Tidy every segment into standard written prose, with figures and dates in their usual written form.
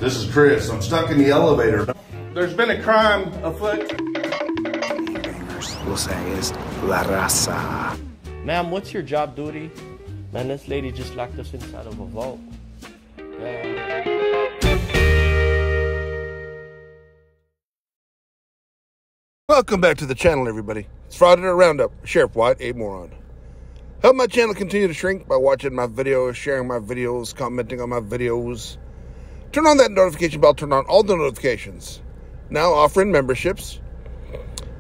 This is Chris. I'm stuck in the elevator. There's been a crime afoot. Usa is la raza. Ma'am, what's your job duty? Man, this lady just locked us inside of a vault. Yeah. Welcome back to the channel, everybody. It's Frauditors Roundup. Sheriff White, a moron. Help my channel continue to shrink by watching my videos, sharing my videos, commenting on my videos. Turn on that notification bell. Turn on all the notifications. Now offering memberships.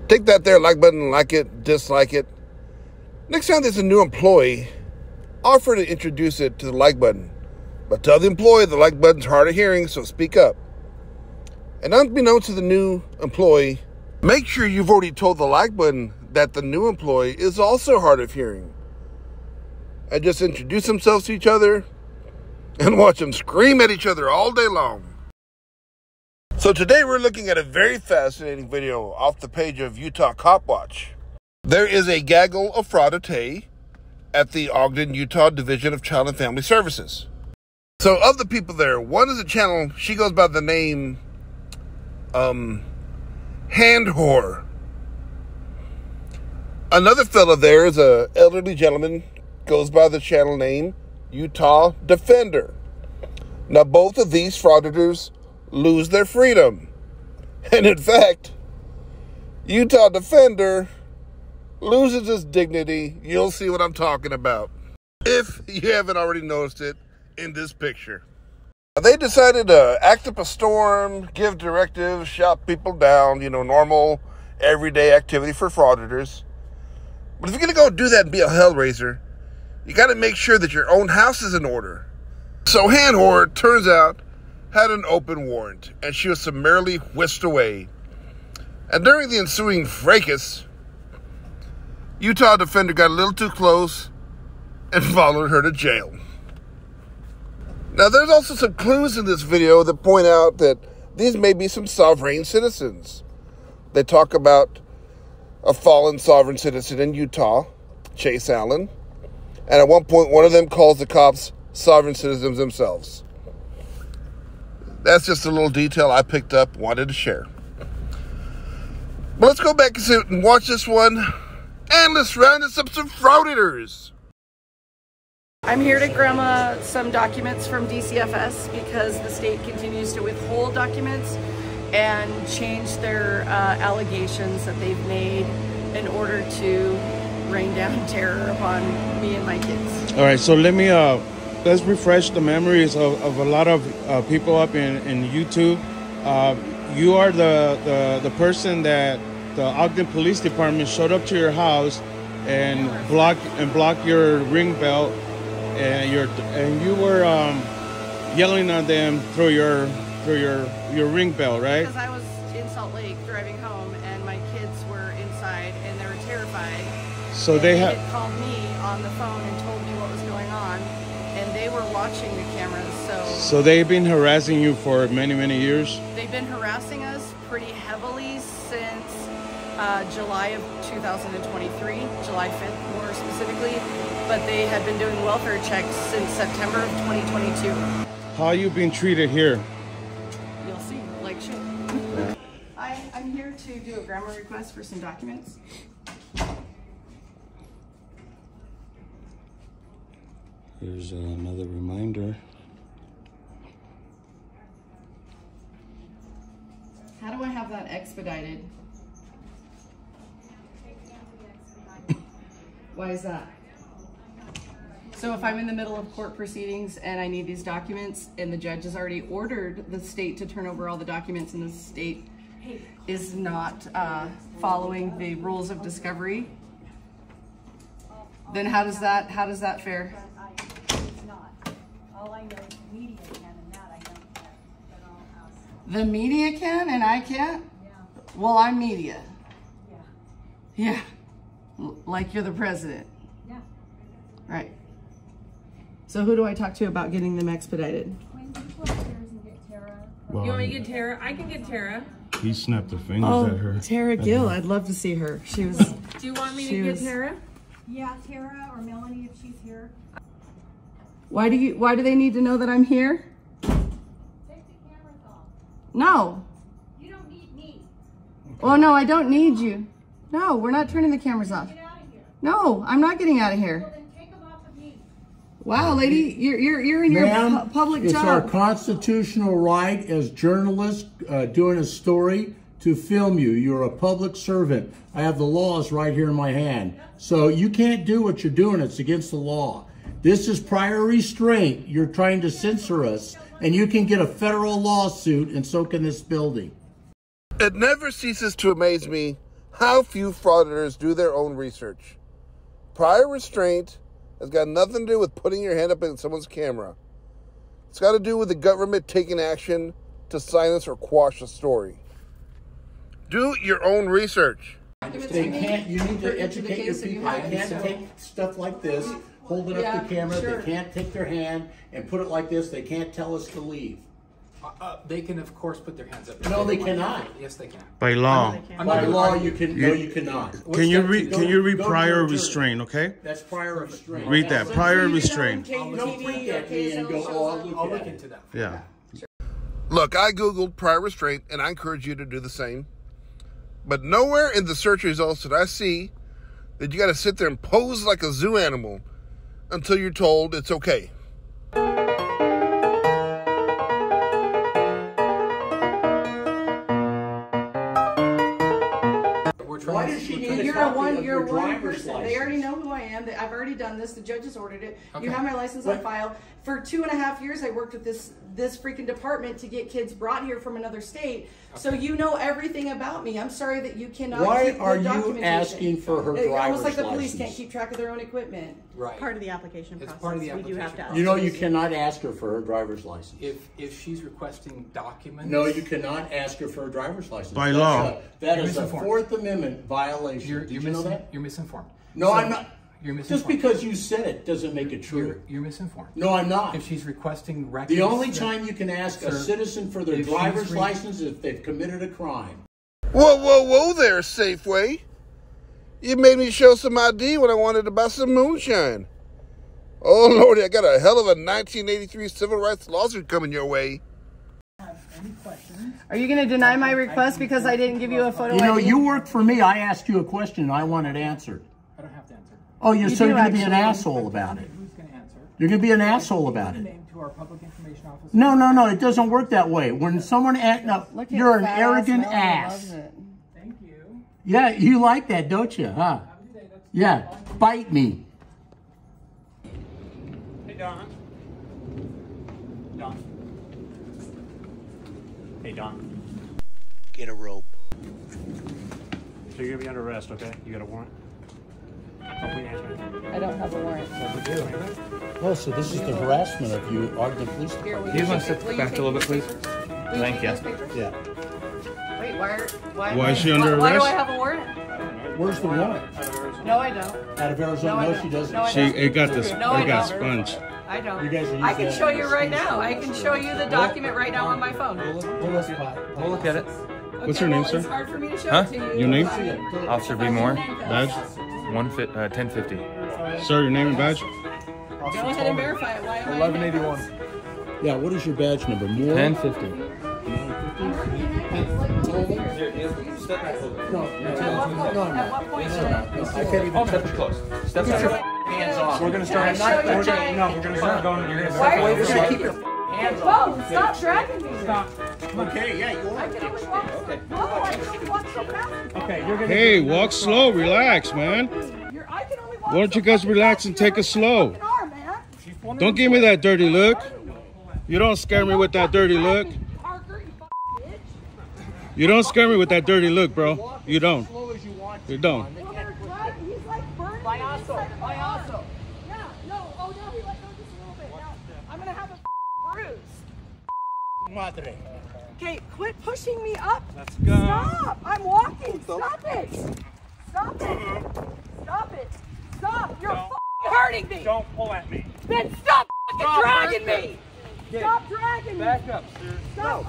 Take that there like button, like it, dislike it. Next time there's a new employee, offer to introduce it to the like button. But tell the employee the like button's hard of hearing, so speak up. And unbeknownst to the new employee, make sure you've already told the like button that the new employee is also hard of hearing. And just introduce themselves to each other and watch them scream at each other all day long. So today we're looking at a very fascinating video off the page of Utah Cop Watch. There is a gaggle of Frauditae at the Ogden, Utah Division of Child and Family Services. So of the people there, one is a channel, she goes by the name Hand Whore. Another fella there is a elderly gentleman, goes by the channel name Utah Defender. Now both of these frauditors lose their freedom. And in fact, Utah Defender loses his dignity. You'll see what I'm talking about, if you haven't already noticed it in this picture. They decided to act up a storm, give directives, shout people down, you know, normal, everyday activity for frauditors. But if you're going to go do that and be a hellraiser, you got to make sure that your own house is in order. So Hand Whore, turns out, had an open warrant, and she was summarily whisked away. And during the ensuing fracas, Utah Defender got a little too close and followed her to jail. Now, there's also some clues in this video that point out that these may be some sovereign citizens. They talk about a fallen sovereign citizen in Utah, Chase Allen, and at one point, one of them calls the cops sovereign citizens themselves. That's just a little detail I picked up, wanted to share. But let's go back and sit and watch this one, and let's round this up some Frauditors. I'm here to grandma some documents from DCFS because the state continues to withhold documents and change their allegations that they've made in order to rain down terror upon me and my kids. All right, so let's refresh the memories of a lot of people up in YouTube. You are the person that the Ogden Police Department showed up to your house and blocked your ring belt, and you were yelling at them through your ring bell, right? Because I was in Salt Lake driving home, and my kids were inside, and they were terrified. So they had called me on the phone and told me what was going on, and they were watching the cameras. So they've been harassing you for many, many years? They've been harassing us pretty heavily since July of 2023, July 5th more specifically, but they had been doing welfare checks since September of 2022. How are you being treated here? You'll see, like shit. I'm here to do a grandma request for some documents. Here's another reminder. How do I have that expedited? Why is that? So if I'm in the middle of court proceedings and I need these documents and the judge has already ordered the state to turn over all the documents and the state is not following the rules of discovery, then how does that fare? The media can and I can't? Yeah. Well, I'm media. Yeah. Like you're the president. Yeah. Right. So who do I talk to about getting them expedited? Well, you want me to get Tara? I can get Tara. He snapped the fingers at her. Tara Gill. I'd love to see her. She was. Do you want me to get Tara? Yeah, Tara or Melanie if she's here. Why do they need to know that I'm here? Take the camera No. You don't need me. Oh, no, I don't need you. No, we're not turning the cameras off. Get out of here. No, I'm not getting out of here. Well, then take them off of me. Wow, lady, you're in your public it's job. our constitutional right as journalists doing a story to film you. You're a public servant. I have the laws right here in my hand. So you can't do what you're doing. It's against the law. This is prior restraint. You're trying to censor us, and you can get a federal lawsuit, and so can this building. It never ceases to amaze me how few frauditors do their own research. Prior restraint has got nothing to do with putting your hand up in someone's camera. It's got to do with the government taking action to silence or quash a story. Do your own research. They can't, you need to educate your people. They can't take stuff like this, hold it up the camera. Sure. They can't take their hand and put it like this. They can't tell us to leave. They can, of course, put their hands up. No, they cannot. Yes, they can. By law. By law, you can. No, you cannot. Can you read prior restraint? Okay. That's prior restraint. Read that prior restraint. Don't look at me and go, oh, I'll look into that. Yeah. Look, I Googled prior restraint, and I encourage you to do the same. But nowhere in the search results did I see that you got to sit there and pose like a zoo animal until you're told it's okay. Why does she need You're a one person. They already know who I am. I've already done this. The judge has ordered it. Okay. You have my license on file. For 2.5 years, I worked with this freaking department to get kids brought here from another state. Okay. So you know everything about me. I'm sorry that you cannot. Why keep are the you asking for her driver's license? Almost like the police can't keep track of their own equipment. Right. Part of the application process. It's part of the application. We do have to ask. You know you cannot ask her for her driver's license. If she's requesting documents. No, you cannot ask her for a driver's license. By law. That is a Fourth Amendment violation. Did you know that? You're misinformed. No, I'm not. You're misinformed. Just because you said it doesn't make it true. You're misinformed. No, I'm not. If she's requesting records. The only time you can ask a citizen for their driver's license is if they've committed a crime. Whoa, whoa, whoa there, Safeway. You made me show some ID when I wanted to buy some moonshine. Oh, Lordy, I got a hell of a 1983 civil rights lawsuit coming your way. Are you going to deny my request because I didn't give you a photo ID? You know, you work for me. I asked you a question and I want it answered. I don't have to answer. Oh, you're going to be an asshole about it. Who's going to answer? You're going to be an asshole about it. Name to our public information officer. No, it doesn't work that way. When someone you're an arrogant ass. Thank you. Yeah, you like that, don't you? Huh? Yeah, bite me. Hey, Don. Hey, Don. Get a rope. So you're going to be under arrest, okay? You got a warrant? I don't have a warrant. Oh, so this is the harassment of you, Ogden Police Department. Do you want to sit back a little bit, please? Thank you. Yeah. Wait, Why is she under arrest? Why do I have a warrant? Where's the warrant? No, I don't. Out of Arizona? No, she doesn't. It got sponged. I don't. You guys are I can show you right now. I can show you the document right now on my phone. We'll look at it. What's your name, sir? It's hard for me to show it to you. Your name? Officer B. Moore. Badge? 1050. Sir, your name and badge? Go ahead and verify it. Why am 1181. Yeah, what is your badge number? Moore? 1050. Step back a little bit. No. At what point should I? I can't even Step close. Step back. Hands off. We're going to start. We're going to start going. You're going to Why are you gonna keep your hands off? Stop dragging me. Stop. Okay, yeah, you I are. can only walk. No, I can only walk so fast. Okay, you're going to. Hey, walk slow, relax, man. I can only walk. Why don't you guys relax and take it slow? Don't give me that dirty look. You don't scare me with that dirty look. You don't scare me with that dirty look, bro. You don't. You don't. He's like burning. Payaso. Yeah, no. Oh, no, he let go just a little bit. Now, I'm going to have a bruise. Madre. Okay, quit pushing me up. Let's go. Stop. I'm walking. Stop it. Stop it. Stop it. Stop. You're hurting me. Don't pull at me. Then stop dragging me. Stop dragging me. Back up, sir. Stop.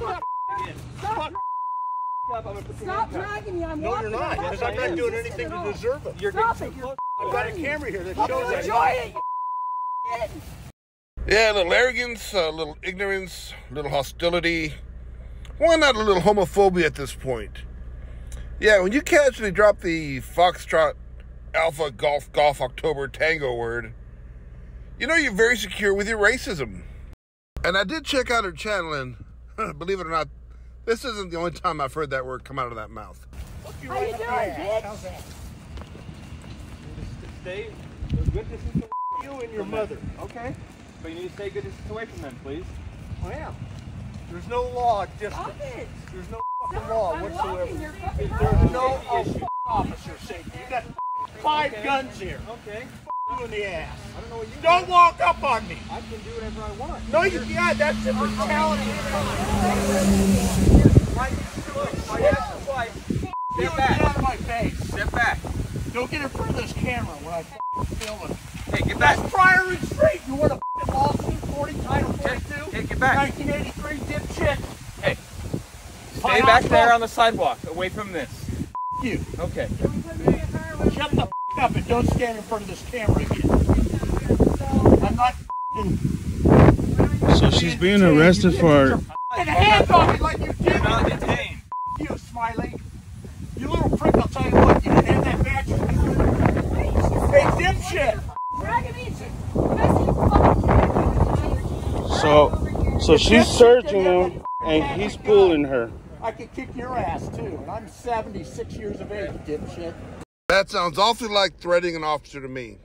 Stop dragging me. I'm walking. No, you're not. Because I'm not doing anything to deserve it. Stop it. I've got a camera here that shows that. Enjoy it. Yeah, a little arrogance, a little ignorance, a little hostility. Why not a little homophobia at this point? Yeah, when you casually drop the Foxtrot Alpha Golf October Tango word, you know you're very secure with your racism. And I did check out her channel, and believe it or not, this isn't the only time I've heard that word come out of that mouth. How you doing, bitch? How's that? Stay a good distance away from you and your mother, okay? But you need to stay a good distance away from them, please. I am. There's no law distance. There's no fucking law whatsoever. There's no officer safety. You got 5 guns here. Okay. You in the ass. I don't know what you Don't walk up on me. I can do whatever I want. No, you can't. That's the brutality. Step back. Get out of my face. Step back. Don't get in front of this camera when I'm filming. Hey, get back. That's prior restraint. You want a lawsuit 40 Title 42? Hey, get back. 1983 dipshit. Hey. Stay back there on the sidewalk, away from this. You. Okay. Shut the up and don't stand in front of this camera again. I'm not So she's being arrested for... Get hands on me like you did. You're not detained. You, Smiley. You little prick, I'll tell you what, you didn't have that badge. Hey, dipshit. So she's searching him, and he's pulling her. I could kick your ass, too. And I'm 76 years of age, dipshit. That sounds awfully like threatening an officer to me.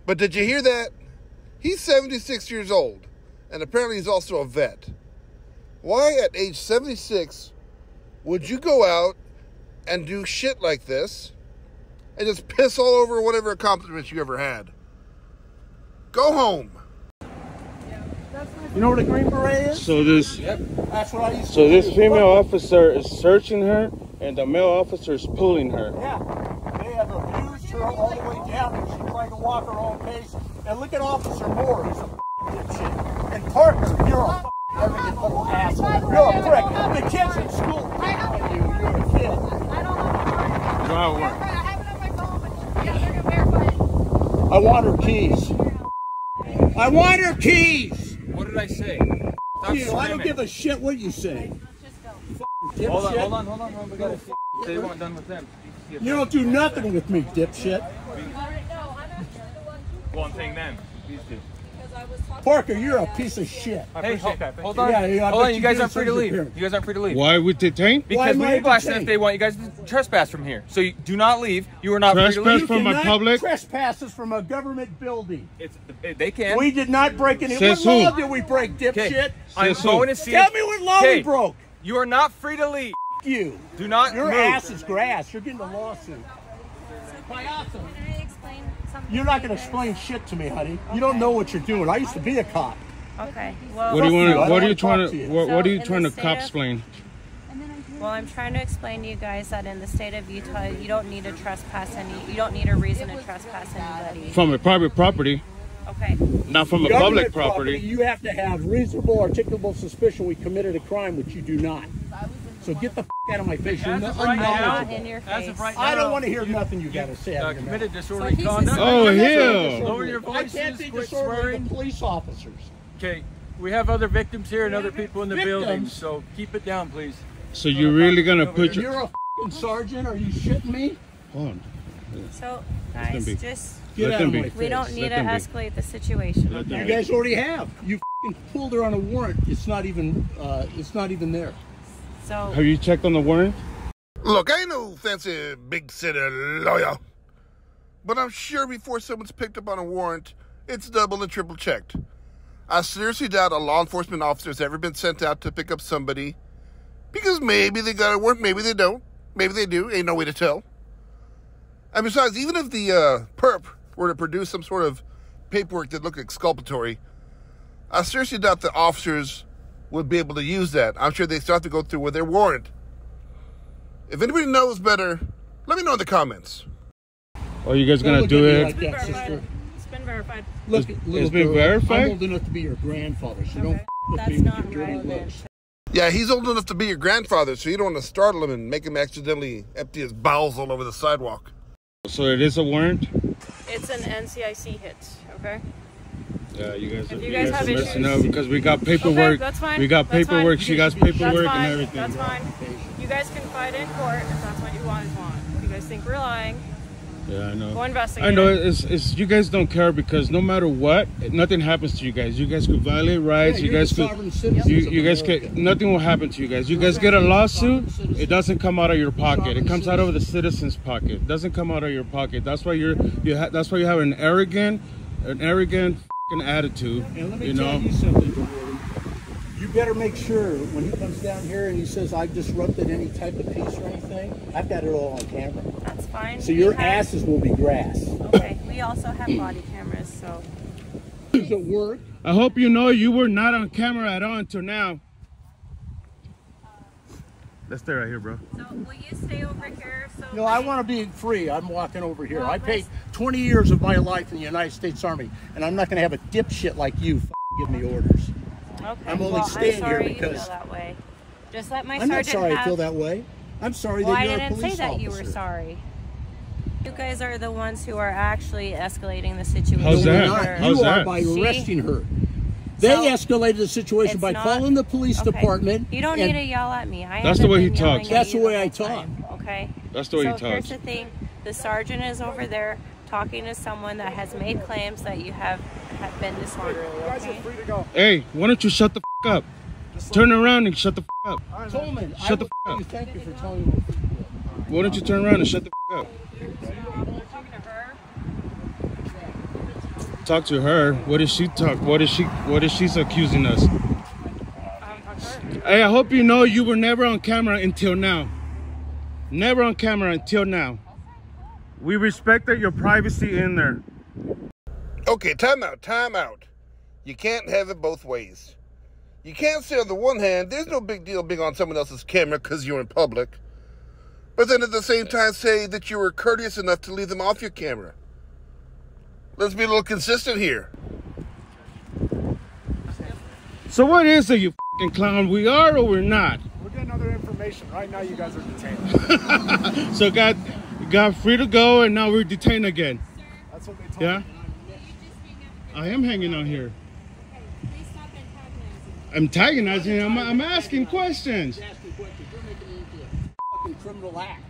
But did you hear that? He's 76 years old, and apparently he's also a vet. Why at age 76 would you go out and do shit like this and just piss all over whatever accomplishments you ever had? Go home. You know what a Green Beret is? So this... That's what I used to So do. this female officer is searching her, and the male officer is pulling her. Yeah. They have abused her all the way down, and she's trying to walk her own pace. And look at Officer Moore, he's a dipshit. And Parker, you're a arrogant little asshole. You're a prick. The kids in school pick on you. You're a kid. Drive work. I want her keys. I want her keys. What did I say? You, I don't give a shit what you say. Hold on. We gotta see. They weren't done with them. You don't do nothing with me, dipshit. One thing then. These two. Parker, you're a piece of shit. Hey, hold on. Yeah, Hold on. You guys aren't free to leave. You guys aren't free to leave. Why we detained? Because we blast them if they want you guys to trespass from here. So you do not leave. You are not free to leave. From a public trespasses from a government building. They can. We did not break any. Says What who? law did we break, dipshit? I'm going to see. Tell me what law we broke. You are not free to leave. You. Do not Your move. ass is grass. You're getting a lawsuit. You're not going to explain shit to me, honey. You don't know what you're doing. I used to be a cop. Okay. Well, What do you want? I What are you don't wanna trying to? talk to you. What are you So, trying in to the cop state explain? Well, I'm trying to explain to you guys that in the state of Utah, you don't need to trespass you don't need a reason to trespass anybody. From a private property. Okay. Not from a Government public property. You have to have reasonable, articulable suspicion we committed a crime, which you do not. So get the out of my face. You're unknowledgeable. In your face. I don't want to hear nothing you got to say. Out of your Committed mouth. disorderly conduct. Oh, hell. Lower your I voices. can't be Quit disorderly swearing. with police officers. Okay. We have other victims here and other people in the building, Victims? so keep it down, please. So you're really gonna put your? You're a f***ing sergeant? Are you shitting me? Hold on. So, Let them guys, be. just Get Let out them of be. my face. we don't need to them be. escalate the situation. Let them You be. guys already have. You f***ing pulled her on a warrant. It's not even there. So Have you checked on the warrant? Look, I ain't no fancy big city lawyer, but I'm sure before someone's picked up on a warrant, it's double and triple checked. I seriously doubt a law enforcement officer's ever been sent out to pick up somebody because maybe they got a warrant, maybe they don't, maybe they do, ain't no way to tell. And besides, even if the perp were to produce some sort of paperwork that looked exculpatory, I seriously doubt the officers would be able to use that. I'm sure they still have to go through with their warrant. If anybody knows better, let me know in the comments. Are you guys gonna Don't do look at me it? like that, sister. It's been verified. Look, It's been verified? I'm old enough to be your grandfather, so don't with that's me with not your dirty relevant. looks. Yeah, he's old enough to be your grandfather, so you don't want to startle him and make him accidentally empty his bowels all over the sidewalk. So it is a warrant. it's an NCIC hit, okay? Yeah, you guys. If you guys have issues, messing up because we got paperwork. Okay, that's fine. We got That's paperwork. fine. She got paperwork That's fine. and everything. That's fine. You guys can fight in court if that's what you want. If you guys think we're lying, yeah, I know. go investigate. I know it's you guys don't care because no matter what, nothing happens to you guys. You guys could violate rights. Yeah, you guys could. You guys could. Nothing will happen to you guys. You guys get a lawsuit. It doesn't come out of your pocket. It comes out of the citizen's pocket. It doesn't come out of your pocket. That's why that's why you have an arrogant f***ing attitude. And let me you tell know. you something, Jordan. You better make sure when he comes down here and he says I've disrupted any type of peace or anything, I've got it all on camera. That's fine. So your asses will be grass. Okay. We also have body cameras, so. Does it work? I hope you know you were not on camera at all until now. Let's stay right here, bro. So will you stay over here? So No, I want to be free. I'm walking over here. I paid 20 years of my life in the United States Army, and I'm not going to have a dipshit like you give me orders. Okay. I'm only staying here because you feel that way. Just let my I'm not sergeant sorry have... I feel that way. I'm sorry well, that you're a I didn't police say that officer. you were sorry. You guys are the ones who are actually escalating the situation. How's that? Not. How's you that? are by See? arresting her. They escalated the situation by calling the police department. You don't need to yell at me. That's the way he talks. That's the way I talk. Okay. That's the way he So talks. here's the thing: the sergeant is over there talking to someone that has made claims that you have been disorderly. Okay. Hey, why don't you shut the f up? Turn around and shut the f up. Tolman, Shut the f up. thank you for telling me. Why don't you turn around and shut the f up? Talk to her. What does she talk? What is she's accusing us? Hey, I hope you know you were never on camera until now. Never on camera until now. We respected your privacy in there. Okay, time out. You can't have it both ways. You can't say on the one hand, there's no big deal being on someone else's camera because you're in public, but then at the same time say that you were courteous enough to leave them off your camera. Let's be a little consistent here. So what is it, you f***ing clown? We are or we're not? We're getting other information. Right now, you guys are detained. So got free to go, and now we're detained again. That's what they told Yeah? me. I am hanging on here. I'm antagonizing him. I'm asking questions. Criminal act.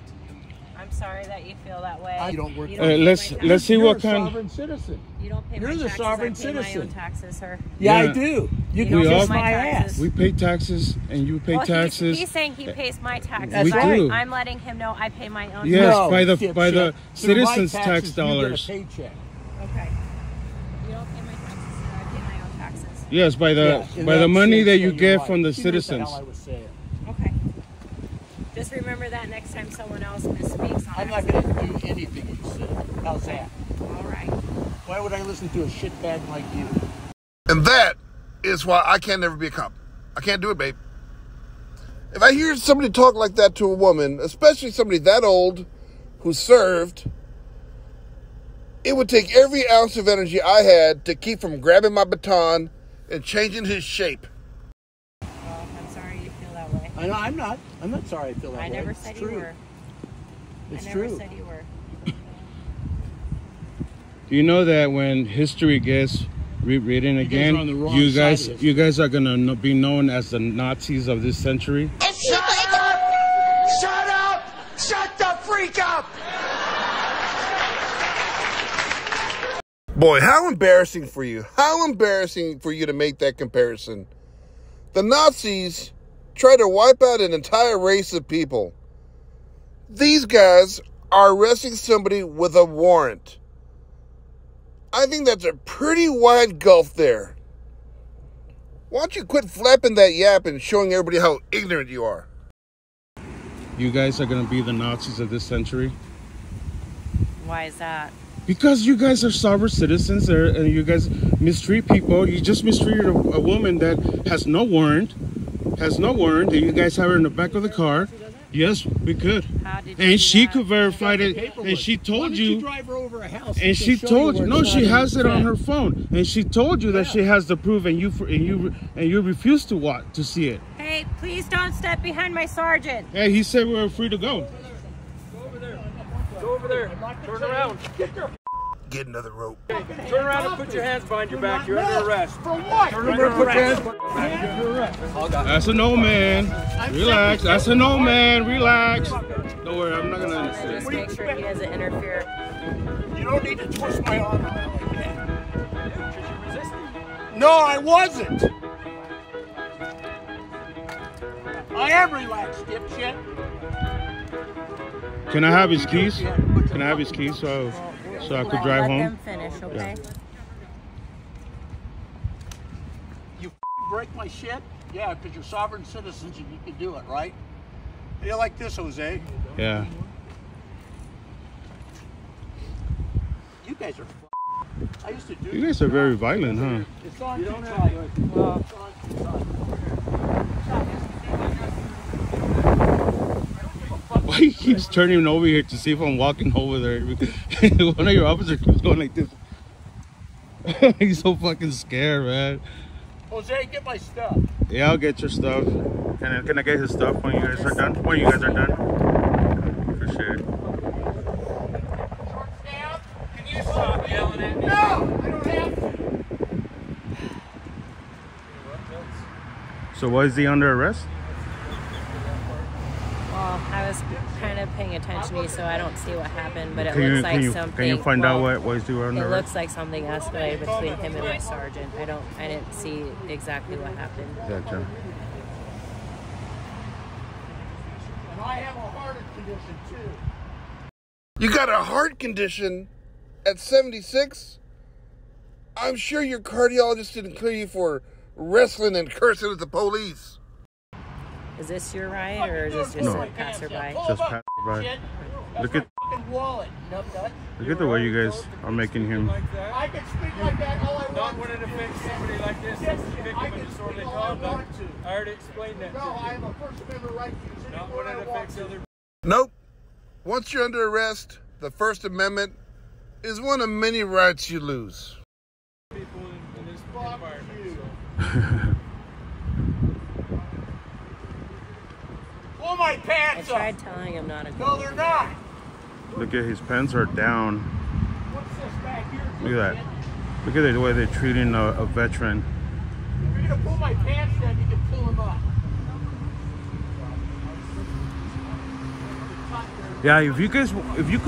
I'm sorry that you feel that way. You don't work. Let's see what kind. Sovereign citizen. You don't pay You're my the taxes. sovereign I pay my citizen. own taxes, sir. Yeah, I do. You can kiss my ass. We pay taxes, and you pay taxes. He's saying he pays my taxes. We do. I'm letting him know I pay my own. Yes, taxes. by the citizens' Through my tax taxes, dollars. You get a paycheck. Okay. You don't pay my taxes, sir. I pay my own taxes. Yes, by the money that you get from the citizens. Okay. Just remember that next time someone else misspeaks on I'm not going to do anything you said. How's that? All right. Why would I listen to a shitbag like you? And that is why I can never be a cop. I can't do it, babe. If I hear somebody talk like that to a woman, especially somebody that old who served, it would take every ounce of energy I had to keep from grabbing my baton and changing his shape. Well, I'm sorry you feel that way. I'm not sorry I feel that way. I never said you were. It's I never true. said you were. Do you know that when history gets rewritten again, are on the wrong you side guys of you guys are gonna be known as the Nazis of this century? Shut up! Shut up! Shut the freak up! Boy, how embarrassing for you. How embarrassing for you to make that comparison. The Nazis tried to wipe out an entire race of people. These guys are arresting somebody with a warrant. I think that's a pretty wide gulf there. Why don't you quit flapping that yap and showing everybody how ignorant you are? You guys are gonna be the Nazis of this century? Why is that? Because you guys are sovereign citizens and you guys mistreat people. You just mistreated a woman that has no warrant. And you guys have her in the back of the car. Yes, we could. And she could verify it. And she told you. Drive her over a house And she told you. No, she has it on her phone. And she told you that she has the proof, and you refuse to see it. Hey, please don't step behind my sergeant. Hey, he said we were free to go. Go over there. Turn around. Get another rope. Turn around and put your hands behind your back. You're under arrest. For what? Turn around and put your hands behind your back. That's a no, man. Relax. That's a no, man. Relax. Don't worry, I'm not gonna understand. Just make sure he doesn't interfere. You don't need to twist my arm around like that. No, I wasn't. I am relaxed, dipshit. Can I have his keys? Can I have his keys so I could drive home? Let them finish, okay? You break my shit? Yeah, because you're sovereign citizens and you can do it, right? You like this, Jose? Yeah. You guys are I used to do You guys are very violent, huh? It's on too tight. Well, Why he keeps turning over here to see if I'm walking over there? One of your officers keeps going like this. He's so fucking scared, man. Jose, get my stuff. Yeah, I'll get your stuff. Can I get his stuff when you guys are done? When you guys are done? For sure. Can you stop yelling at me? No, I don't have to. So why is he under arrest? Well, I was kind of paying attention to you, so I don't see what happened, but it looks like something. Can you find out why is he under arrest? It arrest? looks like something escalated between him and my sergeant. I didn't see exactly what happened. Gotcha. And I have a heart condition too. You got a heart condition at 76? I'm sure your cardiologist didn't clear you for wrestling and cursing at the police. Is this your ride, or is this just a passerby? Just passerby. Look at the way you guys are making him. I can speak like that all I want. Not when it affects somebody like this. That's the victim of disorderly conduct. I already explained that. No, I have a First Amendment right to use Not when it affects other. Nope. Once you're under arrest, the First Amendment is one of many rights you lose. People in this environment. Pull my pants I tried telling him not to go. No, they're not. Look at his pants are down. What's this back here? Look at that. Look at the way they're treating a veteran. If you're gonna pull my pants down, you can pull them up. Yeah, if you could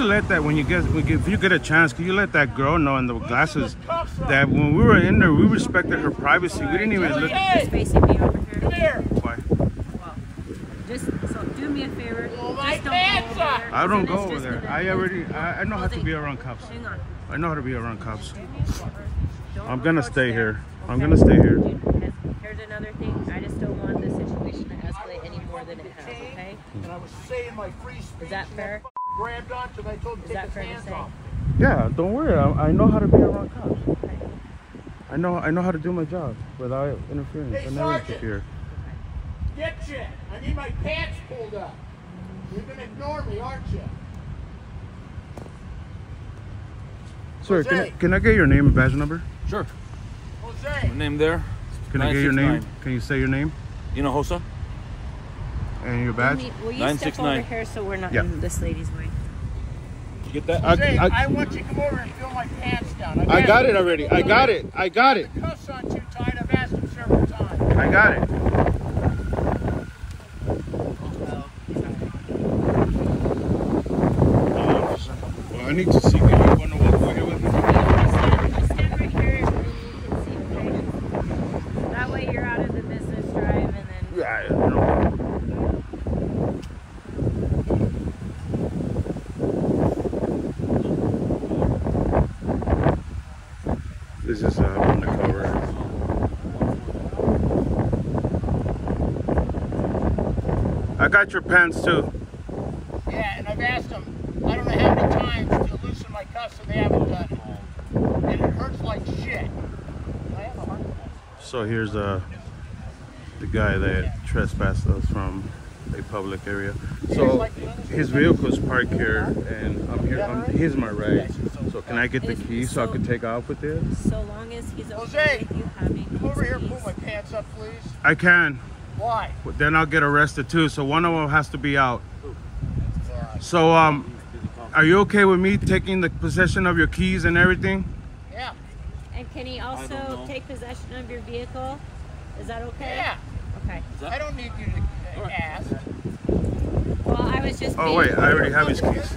let that if you get a chance, could you let that girl know in the glasses that when we were in there, we respected her privacy. We didn't even look. Just facing me over here. Come here. Why? Well, just so do me a favor. Pull my Just don't pants go over up. there. I don't So go it's over just there. gonna- I know how to be around cops. Hang on. I know how to be around cops. Do me a favor. Don't I'm gonna approach stay them, here. I'm okay? gonna stay here. Here's another thing. I just don't want the situation to escalate any more than it has, okay? And I was saying my free speech. Is that and fair? Grabbed onto me. I told him to Is take that his fair to hands say? off. Yeah, don't worry. I know how to be around cops. I know how to do my job without interfering. Hey, I never Sergeant. interfere. Get you. I need my pants pulled up. You're gonna ignore me, aren't you? Sir, Jose. can I get your name and badge number? Sure. Jose. My name there. Can I get your name? 969. Can you say your name Hinojosa. and your badge? Will you step over 969. here so we're not Yeah. in this lady's way? You get that? Jose, I want you to come over and fill my pants down. I got it already. I got it. The cuffs on too tight. I've asked him several times. I got it. Well, I need to see. You want to walk over here with me? Just stand right here and you can see, okay? That way you're out of the business drive and then... Yeah, no. This is undercover. I got your pants too. Yeah, and I've asked them, I don't know how many times to loosen my cuffs and they haven't done it. And it hurts like shit. I have a heart attack. So here's the guy that trespassed us from a public area. So his vehicle's parked here, and I'm here. Here's my ride. So can I get the keys so I can take off with it? So long as he's okay Jose, with you having come over here and pull my pants up, please. I can. Why? But then I'll get arrested too. So one of them has to be out. So Are you okay with me taking the possession of your keys and everything? Yeah. And can he also take possession of your vehicle? Is that okay? Yeah. Okay. I don't need you to ask. Well, I was just. Oh wait, I already have his keys.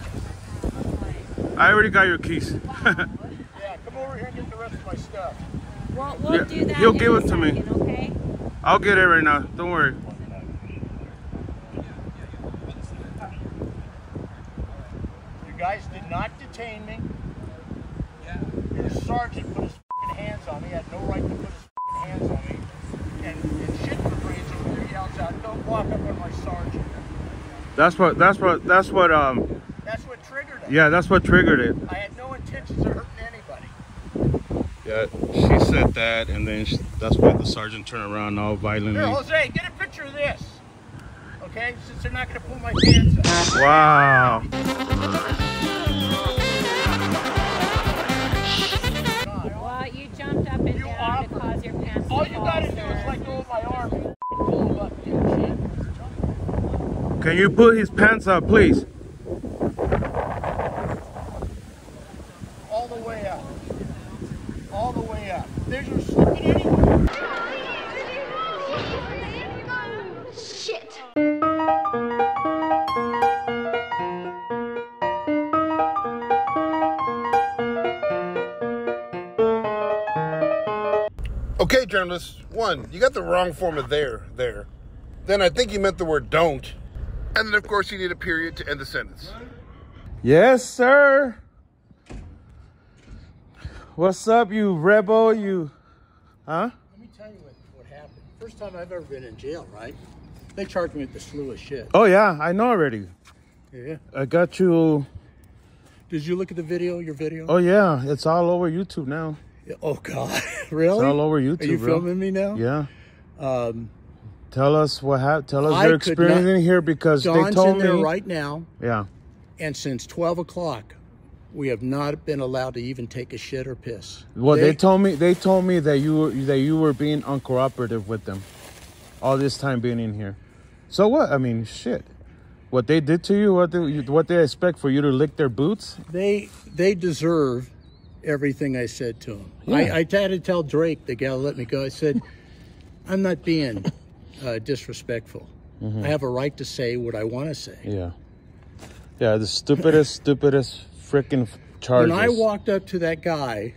I already got your keys. Yeah, come over here and get the rest of my stuff. We'll do that. He'll give it to me. Okay. I'll get it right now. Don't worry. You guys did not detain me. Your sergeant put his hands on me. He had no right to put his hands on me. And shit for brains over there yells out, "Don't walk up on my sergeant." That's what triggered it. Yeah, that's what triggered it. I had no intentions of hurting anybody. Yeah, she said that, and then that's why the sergeant turned around all violently. Here, Jose, get a picture of this. Okay, since they're not going to pull my pants up. Wow. Well, you jumped up and down to cause your pants to fall. All you got to do is let go of my arm and pull him up. Can you put his pants up, please? All the way up. All the way up. There's your slipping anywhere. Shit. Okay, journalists. One, you got the wrong form of there. Then I think you meant the word don't. And then, of course, you need a period to end the sentence. Yes, sir. What's up, you rebel, you... Huh? Let me tell you what happened. First time I've ever been in jail, right? They charged me with the slew of shit. Oh, yeah, I know already. Yeah. I got you... Did you look at the video, your video? Oh, yeah, it's all over YouTube now. Oh, God. Really? It's all over YouTube, Are you bro. filming me now? Yeah. Tell us what happened. Tell us your I experience in here, because they Dawn's told in there me... right now. Yeah. And since 12 o'clock, we have not been allowed to even take a shit or piss. Well, they told me that you were being uncooperative with them all this time being in here. So what? I mean, shit. What they did to you, what they expect for you to lick their boots? They deserve everything I said to them. Yeah. I had to tell Drake, the gal let me go, I said, I'm not being disrespectful. Mm-hmm. I have a right to say what I want to say. Yeah. Yeah, the stupidest freaking charges. When I walked up to that guy,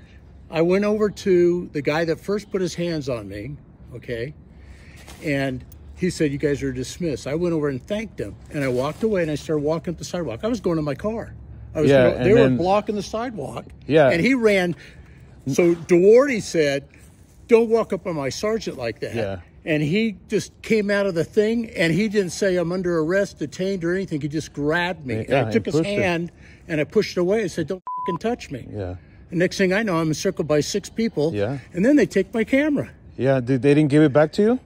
I went over to the guy that first put his hands on me, okay? And he said, you guys are dismissed. I went over and thanked him. And I walked away and I started walking up the sidewalk. I was going to my car. They were blocking the sidewalk. Yeah. And he ran. So Duarte said, don't walk up on my sergeant like that. Yeah. And he just came out of the thing, and he didn't say I'm under arrest, detained, or anything. He just grabbed me. Yeah, and I took his hand, and I pushed it away. I said, don't fucking touch me. Yeah. The next thing I know, I'm encircled by 6 people. Yeah. And then they take my camera. Yeah, they didn't give it back to you?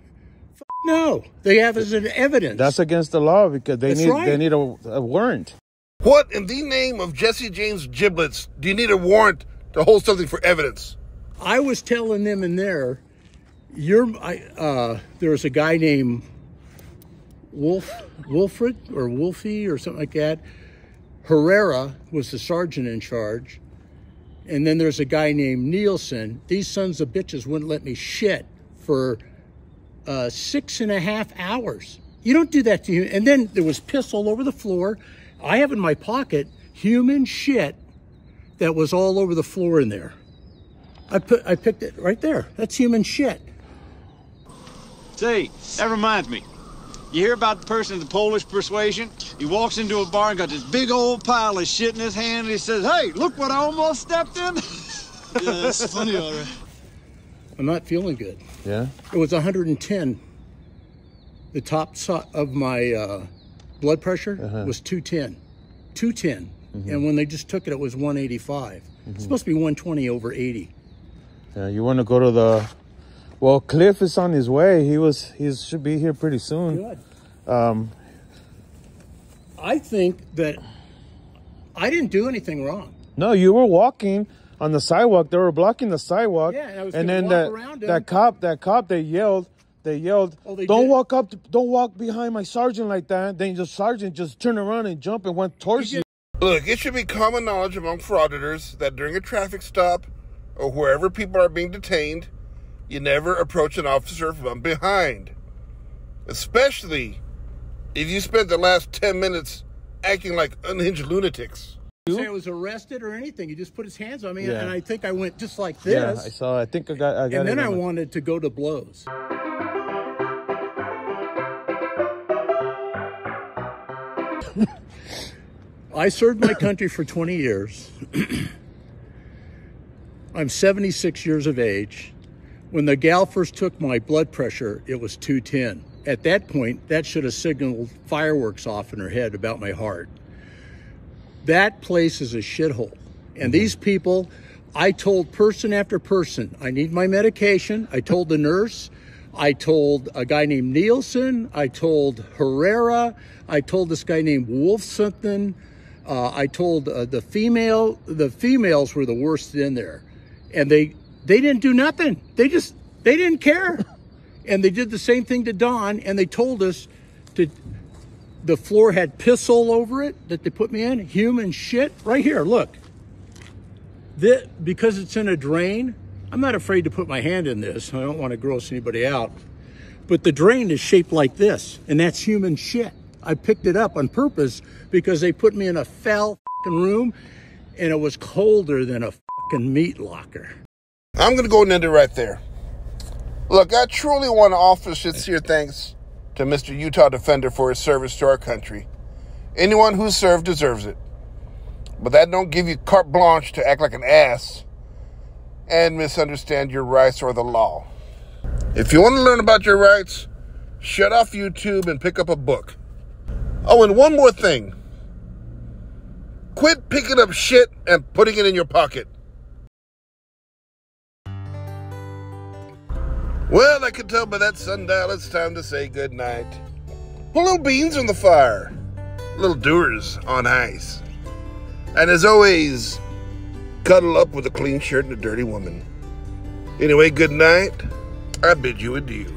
No. They have it as an evidence. That's against the law, because they need a warrant. What in the name of Jesse James Giblets do you need a warrant to hold something for evidence? I was telling them in there, there was a guy named Wilfred or Wolfie or something like that. Herrera was the sergeant in charge. And then there's a guy named Nielsen. These sons of bitches wouldn't let me shit for 6.5 hours. You don't do that to you. And then there was piss all over the floor. I have in my pocket human shit that was all over the floor in there. I picked it right there. That's human shit. Say, that reminds me. You hear about the person of the Polish persuasion? He walks into a bar and got this big old pile of shit in his hand, and he says, hey, look what I almost stepped in. Yeah, that's funny, all right. I'm not feeling good. Yeah? It was 110. The top of my blood pressure was 210. 210. Mm-hmm. And when they just took it, it was 185. Mm-hmm. It's supposed to be 120 over 80. Yeah, you want to go to the... Well, Cliff is on his way. He should be here pretty soon. Good. I think that I didn't do anything wrong. No, you were walking on the sidewalk. They were blocking the sidewalk. Yeah, and I was and going then to walk around him. that cop, they yelled, Oh, don't walk behind my sergeant like that. Then the sergeant just turned around and jumped and went towards you. Look, it should be common knowledge among frauditors that during a traffic stop or wherever people are being detained, you never approach an officer from behind. Especially if you spent the last 10 minutes acting like unhinged lunatics. Say I was arrested or anything. He just put his hands on me, Yeah. and I think I went just like this. Yeah, I saw. I think I got and then it I on wanted to go to blows. I served my country for 20 years. I'm 76 years of age. When the gal first took my blood pressure, it was 210. At that point, that should have signaled fireworks off in her head about my heart. That place is a shithole. And these people, I told person after person, I need my medication. I told the nurse. I told a guy named Nielsen. I told Herrera. I told this guy named Wolf something. I told the females were the worst in there. And they didn't do nothing. They didn't care. And they did the same thing to Dawn, and they told us the floor had piss all over it that they put me in, human shit. Right here, look. Because it's in a drain, I'm not afraid to put my hand in this. I don't want to gross anybody out. But the drain is shaped like this, and that's human shit. I picked it up on purpose because they put me in a foul fucking room, and it was colder than a fucking meat locker. I'm going to go and end it right there. Look, I truly want to offer sincere thanks to Mr. Utah Defender for his service to our country. Anyone who served deserves it. But that don't give you carte blanche to act like an ass and misunderstand your rights or the law. If you want to learn about your rights, shut off YouTube and pick up a book. Oh, and one more thing. Quit picking up shit and putting it in your pocket. Well, I can tell by that sundial it's time to say goodnight. Put little beans on the fire. Little doers on ice. And as always, cuddle up with a clean shirt and a dirty woman. Anyway, good night. I bid you adieu.